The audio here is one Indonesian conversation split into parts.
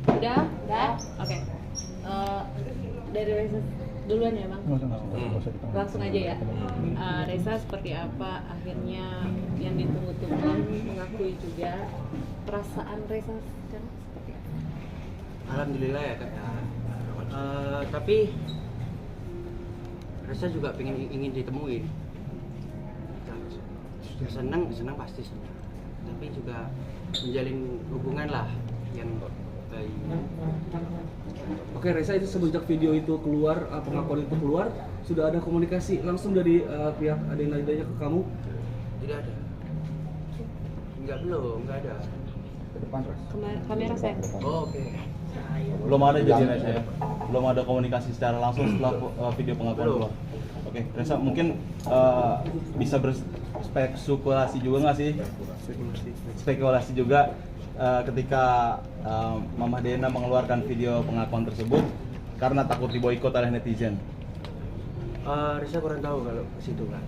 Udah? Oke. Dari Reza duluan ya Bang? Langsung aja ya. Reza seperti apa akhirnya yang ditunggu-tunggu mengakui juga, perasaan Reza sekarang seperti apa? Alhamdulillah ya Kak ya. Tapi Reza juga ingin ditemuin. Senang pasti senang. Tapi juga menjalin hubungan lah yang baik. Oke, Reza, itu semenjak video itu keluar, pengakuan itu keluar, sudah ada komunikasi langsung dari pihak Adena ke kamu? Tidak ada. Enggak ada. Kamera saya. Oh, oke. Belum ada jadi Reza ya? Belum ada komunikasi secara langsung setelah video pengakuan keluar? Oke, Reza mungkin bisa berspekulasi juga nggak sih? Spekulasi juga ketika Mama Dena mengeluarkan video pengakuan tersebut karena takut diboikot oleh netizen. Reza kurang tahu kalau ke situ kan.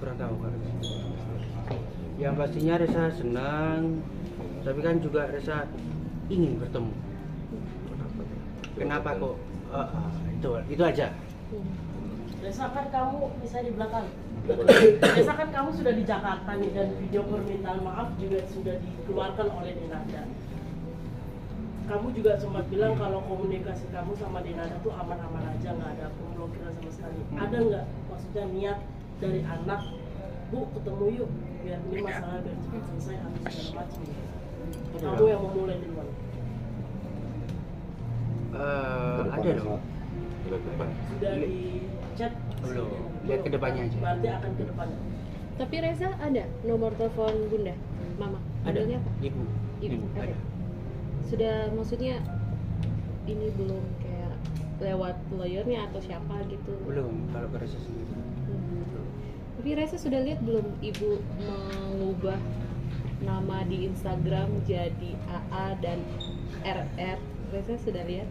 Kurang tahu kalau ke situ. Yang pastinya Reza senang, tapi kan juga Reza ingin bertemu. Kenapa kok? Itu aja. Reza kan kamu bisa di belakang. Reza kan kamu sudah di Jakarta nih, dan video permintaan maaf juga sudah dikeluarkan oleh Denada. Kamu juga sempat bilang kalau komunikasi kamu sama Denada tuh aman-aman aja, nggak ada pemblokiran sama sekali. Ada nggak maksudnya niat dari anak, Bu ketemu yuk biar ini masalah biar cepat selesai atau segala macam gitu. Kamu yang memulai duluan. Ada dong. Sudah di chat? Belum. Lihat ke depannya aja. Berarti akan ke depannya. Tapi Reza ada nomor telepon Bunda, Mama? Ada. Panggilnya apa? Ibu. Ibu. Ada. Ada. Sudah, maksudnya ini belum kayak lewat lawyernya atau siapa gitu? Belum. Kalau ke Reza sendiri. Tapi Reza sudah lihat belum Ibu mengubah nama di Instagram jadi AA dan RR? Reza sudah lihat?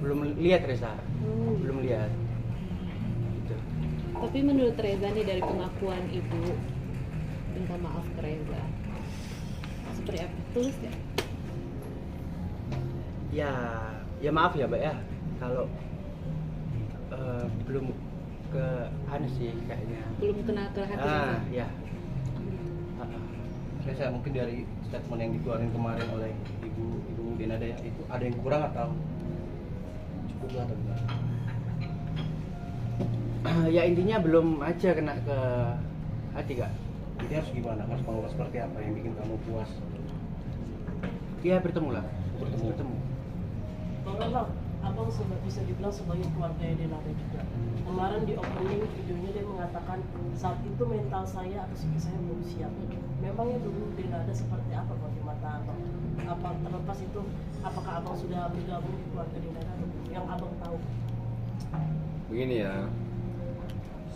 Belum lihat Reza. Oh. Belum lihat. Gitu. Tapi menurut Reza nih, dari pengakuan Ibu minta maaf ke Reza, seperti apa? Tulus gak? Ya maaf ya Mbak ya, kalau belum ke anu sih kayaknya. Belum kena ke hati Reza? Ya. Reza, mungkin dari statement yang dikeluarin kemarin oleh Ibu Denada ya, itu ada yang kurang atau cukup atau enggak? Ya intinya belum aja kena ke hati Kak. Jadi harus gimana? Harus mengulas seperti apa yang bikin kamu puas? Ya bertemu lah. Bertemu. Bang, abang bisa dibilang sebagai keluarga Denada juga. Kemarin di opening videonya dia mengatakan saat itu mental saya atau psikis saya belum siap. Memangnya dulu Denada seperti apa Bang di mata abang? Apa terlepas itu, apakah abang sudah bergabung di keluarga Denada atau belum? Yang abang tahu? Begini ya,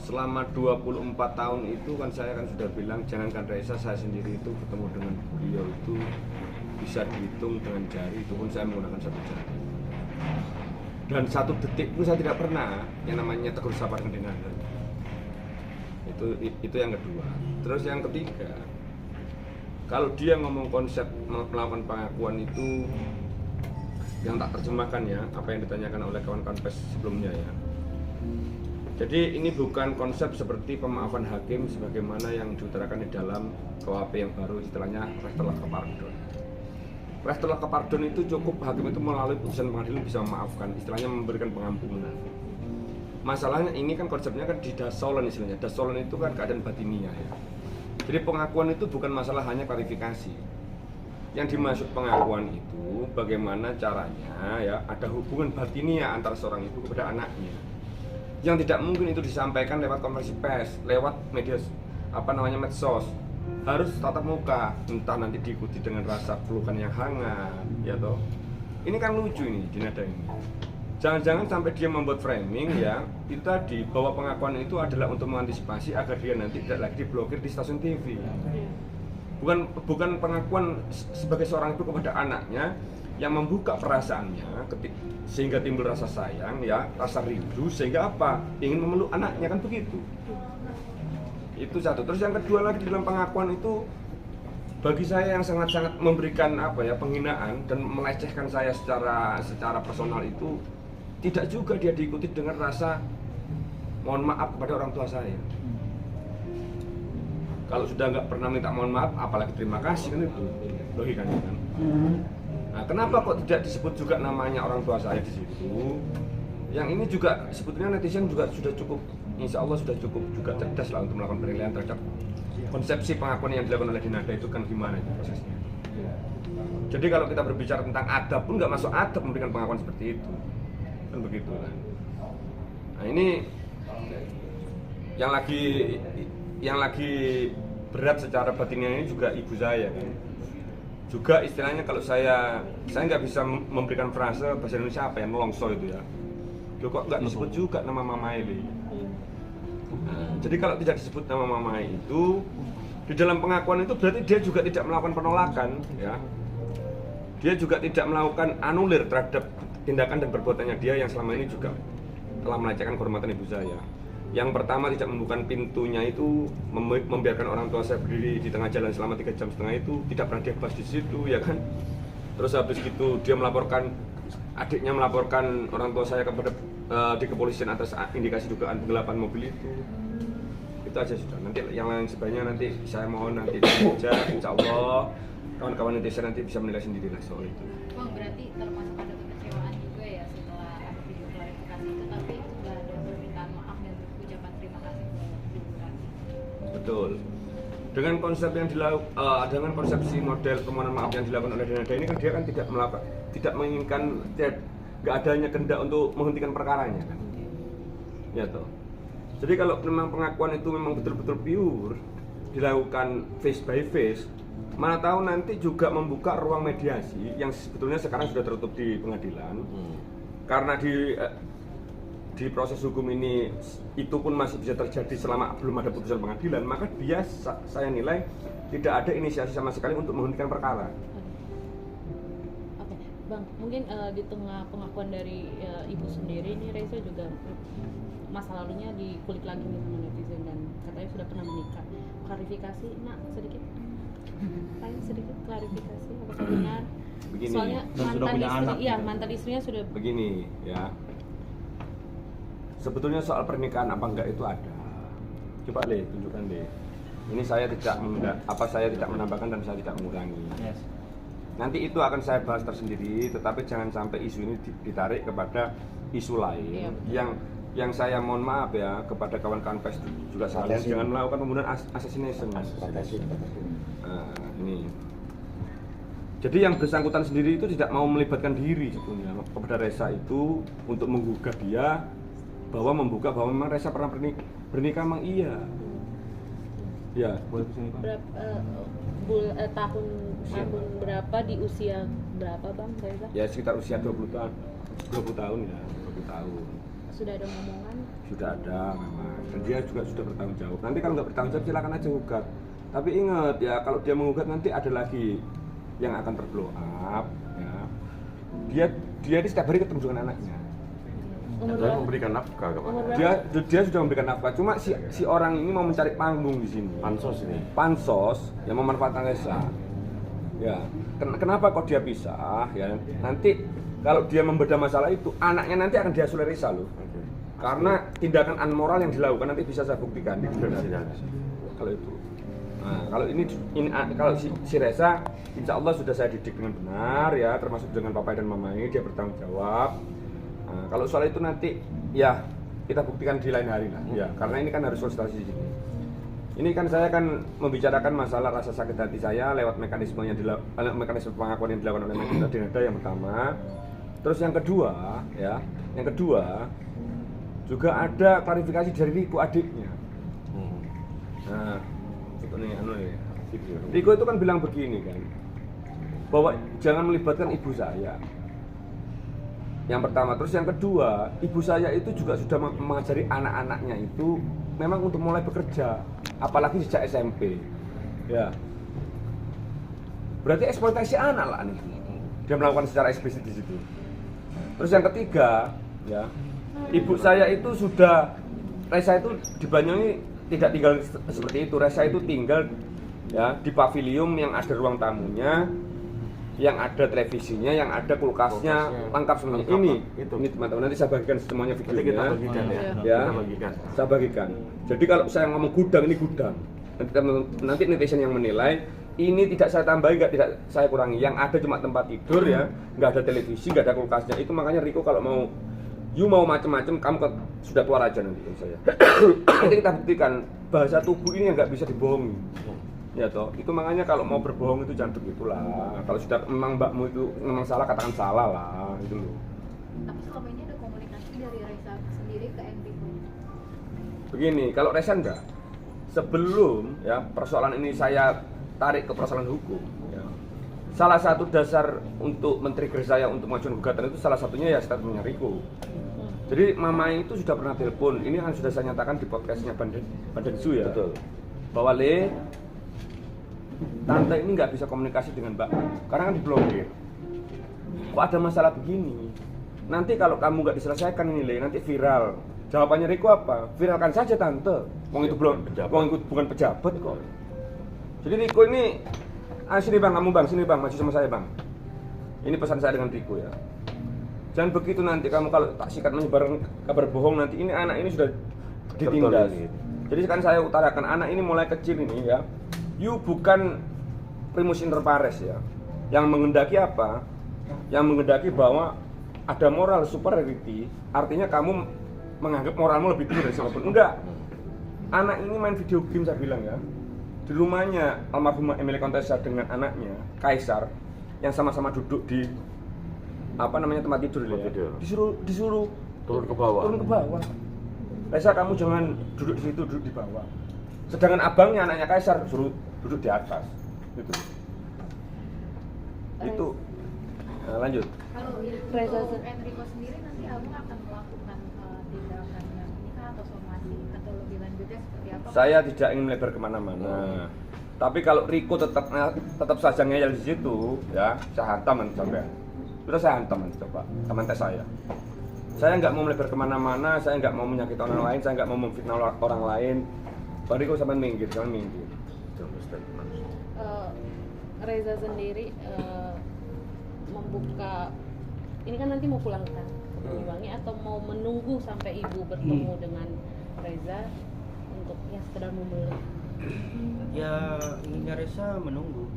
selama 24 tahun itu kan saya kan sudah bilang, jangankan Reza, saya sendiri itu ketemu dengan beliau itu bisa dihitung dengan jari, itu pun saya menggunakan satu jari. Dan satu detik pun saya tidak pernah yang namanya tegur sapa dengan Denada. Itu yang kedua. Terus yang ketiga, kalau dia ngomong konsep melakukan pengakuan itu yang tak terjemahkan ya, apa yang ditanyakan oleh kawan-kawan pers sebelumnya ya. Jadi ini bukan konsep seperti pemaafan hakim sebagaimana yang diutarakan di dalam KUHP yang baru, istilahnya restolah kepardon. Restolah kepardon itu cukup hakim itu melalui putusan pengadilan bisa memaafkan, istilahnya memberikan pengampunan. Masalahnya ini kan konsepnya kan di dasolen istilahnya. Dasolen itu kan keadaan batiniah ya. Jadi pengakuan itu bukan masalah hanya klarifikasi. Yang dimaksud pengakuan itu bagaimana caranya ya ada hubungan batiniah antara seorang ibu kepada anaknya. Yang tidak mungkin itu disampaikan lewat konferensi pers, lewat media medsos. Harus tatap muka, entah nanti diikuti dengan rasa pelukan yang hangat, ya toh. Ini kan lucu ini Denada ini. Jangan-jangan sampai dia membuat framing ya, itu tadi bahwa pengakuan itu adalah untuk mengantisipasi agar dia nanti tidak lagi diblokir di stasiun TV. Bukan pengakuan sebagai seorang ibu kepada anaknya yang membuka perasaannya sehingga timbul rasa sayang ya, rasa rindu sehingga apa? Ingin memeluk anaknya, kan begitu. Itu satu. Terus yang kedua lagi dalam pengakuan itu bagi saya yang sangat-sangat memberikan penghinaan dan melecehkan saya secara personal itu tidak juga dia diikuti dengan rasa mohon maaf kepada orang tua saya. Kalau sudah nggak pernah minta mohon maaf, apalagi terima kasih, kan itu logikanya kan. Nah, kenapa kok tidak disebut juga namanya orang tua saya di situ? Yang ini juga sebetulnya netizen juga sudah cukup, insya Allah sudah cukup juga cerdas lah untuk melakukan penilaian terhadap konsepsi pengakuan yang dilakukan oleh Dinada itu kan gimana itu prosesnya. Jadi kalau kita berbicara tentang adab pun nggak masuk adab memberikan pengakuan seperti itu, kan begitu kan. Nah ini yang lagi berat secara batinnya ini juga ibu saya kan. Juga istilahnya kalau saya nggak bisa memberikan frase bahasa Indonesia nelongso itu ya. Loh kok nggak disebut juga nama Mama Eli. Nah, jadi kalau tidak disebut nama Mama itu di dalam pengakuan itu berarti dia juga tidak melakukan penolakan ya. Dia juga tidak melakukan anulir terhadap tindakan dan perbuatannya dia yang selama ini juga telah melecehkan kehormatan ibu saya. Yang pertama tidak membuka pintunya itu, membiarkan orang tua saya berdiri di tengah jalan selama 3,5 jam itu tidak pernah dia bahas di situ ya kan. Terus habis itu dia adiknya melaporkan orang tua saya kepada di kepolisian atas indikasi dugaan penggelapan mobil itu aja sudah. Nanti yang lain sebagainya nanti saya mohon nanti saja, insya Allah kawan-kawan netizen nanti bisa menilai sendiri lah soal itu. Bang, berarti termasuk ada kekecewaan juga ya setelah ada video klarifikasi itu, tapi nggak ada permintaan maaf dan ucapan terima kasih ke liburan. Betul. Dengan konsep yang dengan konsepsi model permohonan maaf yang dilakukan oleh Dinada ini kan dia kan tidak menginginkan nggak adanya kehendak untuk menghentikan perkaranya kan. Ya toh. Jadi kalau memang pengakuan itu memang betul-betul pure dilakukan face by face, mana tahu nanti juga membuka ruang mediasi yang sebetulnya sekarang sudah tertutup di pengadilan. Karena di proses hukum ini itu pun masih bisa terjadi selama belum ada putusan pengadilan, maka dia saya nilai tidak ada inisiasi sama sekali untuk menghentikan perkara. Oke, Bang, mungkin di tengah pengakuan dari ibu sendiri ini Reza juga masa lalunya dikulik lagi nih sama netizen dan katanya sudah pernah menikah. Klarifikasi, sedikit. Paling sedikit klarifikasi apakah benar? Begini, soalnya mantan istrinya sudah begini ya. Sebetulnya soal pernikahan apa enggak itu ada. Coba deh tunjukkan deh. Ini saya tidak menambahkan dan saya tidak mengurangi. Yes. Nanti itu akan saya bahas tersendiri, tetapi jangan sampai isu ini ditarik kepada isu lain yang saya mohon maaf ya kepada kawan-kawan pers juga sekalian jangan melakukan pembunuhan assassination. Nah, ini. Jadi yang bersangkutan sendiri itu tidak mau melibatkan diri sebetulnya kepada Reza itu untuk menggugat dia bahwa membuka bahwa memang Reza pernah bernikah memang iya. Ya, boleh kesini Bang. Tahun berapa di usia berapa Bang Reza? Ya sekitar usia 20 tahun ya, 20 tahun. Sudah ada ngomongan? Sudah ada memang. Dan dia juga sudah bertanggung jawab. Nanti kalau nggak bertanggung jawab silakan aja gugat. Tapi ingat ya kalau dia menggugat nanti ada lagi yang akan terblow up ya. Dia di setiap hari ketemu dengan anaknya. Dan memberikan nafkah kepada Dia sudah memberikan nafkah. Cuma si orang ini mau mencari panggung di sini. Pansos yang memanfaatkan Reza. Ya. Kenapa kok dia pisah? Ya. Nanti kalau dia membedah masalah itu, anaknya nanti akan diasuh oleh Reza loh. Karena tindakan unmoral yang dilakukan nanti bisa saya buktikan. Kalau itu. Nah, kalau kalau si Reza, insya Allah sudah saya didik dengan benar ya, termasuk dengan papa dan mamanya dia bertanggung jawab. Nah, kalau soal itu nanti ya kita buktikan di lain hari lah ya, karena ini kan harus konsultasi di sini. Ini kan saya kan membicarakan masalah rasa sakit hati saya lewat mekanisme mekanisme pengakuan yang dilakukan oleh Dinada yang pertama. Terus yang kedua juga ada klarifikasi dari Riko adiknya. Nah, Riko itu kan bilang begini kan, bahwa jangan melibatkan ibu saya. Yang pertama, terus yang kedua, ibu saya itu juga sudah mengajari anak-anaknya itu memang untuk mulai bekerja, apalagi sejak SMP. Ya, berarti eksploitasi anak lah nih. Dia melakukan secara eksplisit di situ. Terus yang ketiga, ya, ibu saya itu sudah Reza itu di Banyuwangi tidak tinggal seperti itu. Reza itu tinggal ya di pavilion yang ada ruang tamunya, yang ada televisinya, yang ada kulkasnya, lengkap semuanya. Ini teman-teman, nanti saya bagikan semuanya videonya. Kita bagikan ya. Ya, Kita bagikan. saya bagikan. Jadi kalau saya ngomong gudang, ini gudang. Nanti netizen yang menilai. Ini tidak saya tambahi, tidak saya kurangi. Yang ada cuma tempat tidur ya, nggak ada televisi, nggak ada kulkasnya. Itu makanya Riko kalau mau macem-macem, kamu sudah keluar aja nanti saya. Nanti kita buktikan bahasa tubuh ini yang nggak bisa dibohongi. Ya toh, itu makanya kalau mau berbohong itu jangan begitulah. Kalau sudah memang mbakmu itu memang salah, katakan salah lah, itu loh. Tapi selama ini ada komunikasi dari Reza sendiri ke Enrico? Begini, kalau Reza enggak. Sebelum ya persoalan ini saya tarik ke persoalan hukum ya. Salah satu dasar untuk men-trigger saya untuk mengajukan gugatan itu salah satunya ya statementnya Riko. Jadi mama itu sudah pernah telepon, ini kan sudah saya nyatakan di podcastnya Bandensu ya. Betul. Bahwa tante ini nggak bisa komunikasi dengan mbak, karena kan diblokir. Kok ada masalah begini? Nanti kalau kamu nggak diselesaikan ini nanti viral. Jawabannya Riko apa? Viralkan saja tante. Wong itu belum, wong itu bukan pejabat kok. Jadi Riko ini, sini bang, kamu bang, sini bang, maju sama saya bang. Ini pesan saya dengan Riko ya. Jangan begitu nanti kamu kalau tak sikat menyebarkan kabar bohong nanti ini anak ini sudah ditindas. Jadi sekarang saya utarakan anak ini mulai kecil ini ya. You bukan primus inter pares ya. Yang menghendaki apa? Yang menghendaki bahwa ada moral superiority, artinya kamu menganggap moralmu lebih tinggi dari siapapun. Enggak. Anak ini main video game saya bilang ya. Di rumahnya almarhumah Emily Contessa dengan anaknya Kaisar yang sama-sama duduk di tempat tidur ya. Disuruh turun ke bawah. Reza, kamu jangan duduk di situ, duduk di bawah. Sedangkan abangnya anaknya Kaisar suruh duduk di atas. Gitu. Itu. Nah, lanjut. Kalau Reza untuk Enrico sendiri nanti abang akan melakukan tindakan yang nikah atau somasi atau lebih lanjutnya seperti apa? Saya tidak ingin melebar kemana-mana. Tapi kalau Riko tetap saja ngeyel di situ, ya saya hantam sampai. Sudah saya hantam coba teman tes saya. Saya nggak mau melebar kemana-mana, saya nggak mau menyakiti orang lain, saya nggak mau memfitnah orang lain. Pak Riko sampai minggir, jangan minggir. Reza sendiri membuka, ini kan nanti mau pulang kan ke Banyuwangi atau mau menunggu sampai ibu bertemu dengan Reza untuk ya sekedar membeli? Ya inginnya Reza menunggu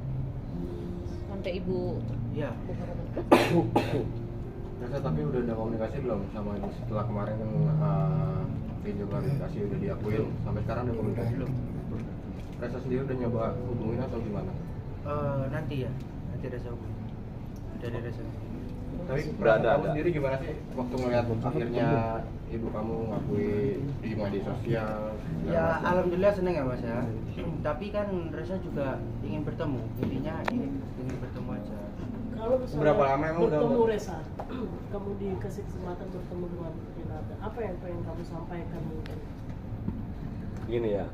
Sampai ibu ya. buka rumah. Reza, tapi udah ada komunikasi belum sama ini setelah kemarin kan video klarifikasi udah diakuin, sampai sekarang ada komunikasi belum? Reza sendiri udah nyoba hubungin atau gimana? Nanti Reza hubungin. Dari Reza. Tapi Udah ada. kamu sendiri gimana sih waktu ngeliat akhirnya ibu kamu ngakui di media sosial? Ya alhamdulillah seneng ya mas ya. Tapi kan Reza juga ingin bertemu, intinya ingin bertemu aja. Kalau misalnya Berapa lama emang udah- bertemu Reza, kamu dikasih kesempatan bertemu dengan Renata, apa yang pengen kamu sampaikan mungkin? Gini ya.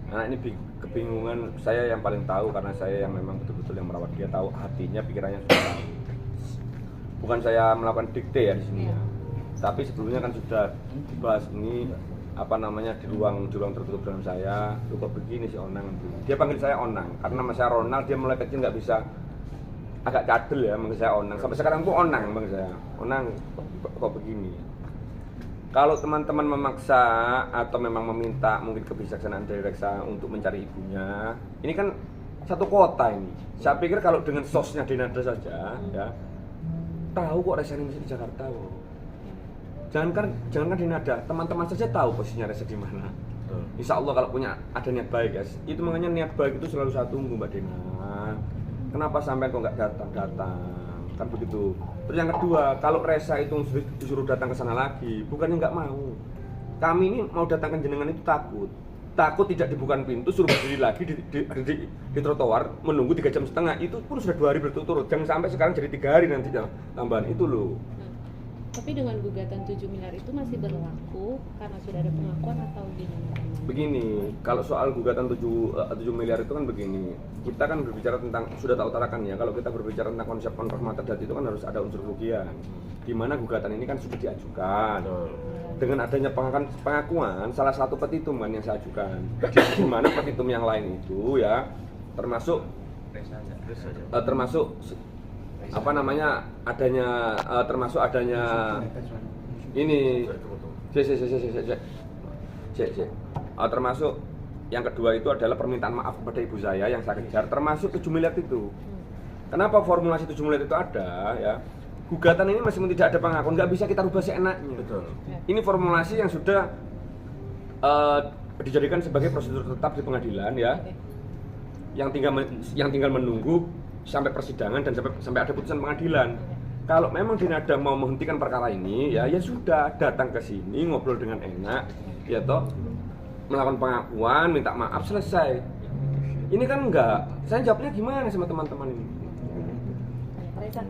Anak ini kebingungan, saya yang paling tahu karena saya yang memang betul-betul yang merawat dia, tahu hatinya, pikirannya sudah tahu. Bukan saya melakukan dikte ya di sini ya. Tapi sebelumnya kan sudah dibahas ini di ruang tertutup dengan saya. Lu kok begini sih Onang? Dia panggil saya Onang karena nama saya Ronald, dia mulai kecil nggak bisa, agak cadel ya manggil saya Onang. Sampai sekarang pun Onang bang saya. Onang kok begini? Kalau teman-teman memaksa atau memang meminta mungkin kebijaksanaan dari Reza untuk mencari ibunya, ini kan satu kota ini. Saya pikir kalau dengan sosnya Denada saja, ya tahu kok Reza ini masih di Jakarta kok. Jangankan Denada, teman-teman saja tahu posisinya Reza di mana. Insya Allah kalau punya ada niat baik guys, itu makanya niat baik itu selalu saya tunggu Mbak Dena. Kenapa sampai kok nggak datang? Kan begitu. Terus yang kedua, kalau Reza itu disuruh datang ke sana lagi, bukannya nggak mau. Kami ini mau datang ke jenengan itu takut tidak dibuka pintu, suruh berdiri lagi di trotoar menunggu 3 jam setengah. Itu pun sudah 2 hari berturut-turut. Jangan sampai sekarang jadi 3 hari nanti tambahan itu loh. Tapi dengan gugatan 7 miliar itu masih berlaku karena sudah ada pengakuan atau gimana? Begini, kalau soal gugatan 7 miliar itu kan begini, kita kan berbicara tentang, sudah tak utarakan ya, kalau kita berbicara tentang konsep kontrak mata itu kan harus ada unsur kerugian, di mana gugatan ini kan sudah diajukan. Dengan adanya pengakuan salah satu petitum kan yang saya ajukan, di mana petitum yang lain itu ya termasuk apa namanya termasuk adanya ini termasuk yang kedua itu adalah permintaan maaf kepada ibu saya yang saya kejar, termasuk 7 miliar itu. Kenapa formulasi 7 miliar itu ada ya? Gugatan ini meskipun tidak ada pengakuan, nggak bisa kita rubah seenaknya. Betul. Ini formulasi yang sudah dijadikan sebagai prosedur tetap di pengadilan ya, yang tinggal menunggu sampai persidangan dan sampai ada putusan pengadilan. Kalau memang Denada mau menghentikan perkara ini ya sudah, datang ke sini ngobrol dengan enak ya toh, melakukan pengakuan, minta maaf, selesai. Ini kan enggak, saya jawabnya gimana sama teman-teman ini? Reza,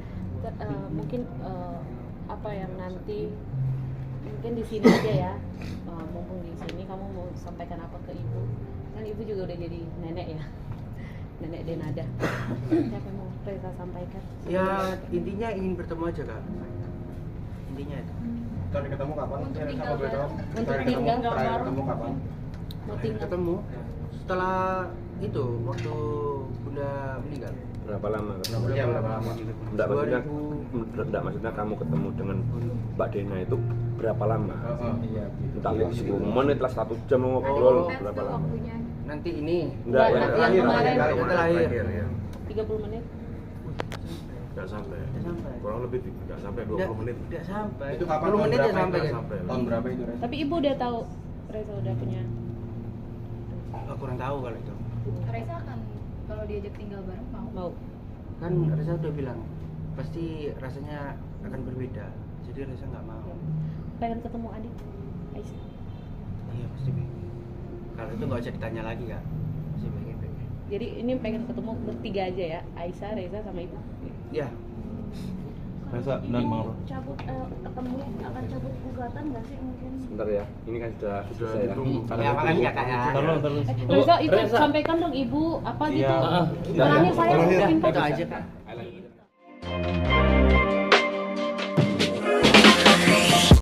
mungkin apa yang nanti mungkin di sini aja ya, mumpung di sini kamu mau sampaikan apa ke ibu? Kan ibu juga udah jadi nenek ya, nenek Denada. Siapa yang mau Reza sampaikan? Ya intinya ingin bertemu aja kak, intinya itu. Tadi ketemu kapan? Untuk tinggal bareng. Untuk tinggal bareng. Ketemu kapan? Mau tinggal? Ketemu setelah itu waktu bunda meninggal. Berapa lama? Iya, berapa lama? Enggak maksudnya kamu ketemu dengan Mbak Dena itu berapa lama? Iya. Entah 10 menit lah, 1 jam ngobrol, Ada berapa tuh lama? waktunya. Nanti ini Enggak, Yang kemarin. yang terakhir. 30 menit? Nggak sampai. Nggak sampai. Kurang lebih nggak sampai 20 menit. Tidak sampai. Itu kapan? 10 menit ya Tahun sampai berapa? kan? Sampai. Tahun berapa itu, Res? Tapi ibu udah tahu Reza udah punya. Aku kurang tahu kalau itu. Reza akan kalau diajak tinggal bareng mau. Kan Reza udah bilang pasti rasanya akan berbeda. Jadi Reza nggak mau. Pengen ketemu adik Aisyah. Iya pasti pengen. Kalau itu nggak usah ditanya lagi kak. Pasti pengen. Jadi ini pengen ketemu bertiga aja ya, Aisyah, Reza sama ibu. Ya. Reza dan Bang Ron. Cabut ketemu akan cabut gugatan nggak sih mungkin? Sebentar ya, ini kan sudah selesai ya. ditunggu. Ya makasih ya kak ya. Terus. Reza itu sampaikan dong ibu apa gitu. Iya. Terakhir saya Terakhir. minta Itu aja kak.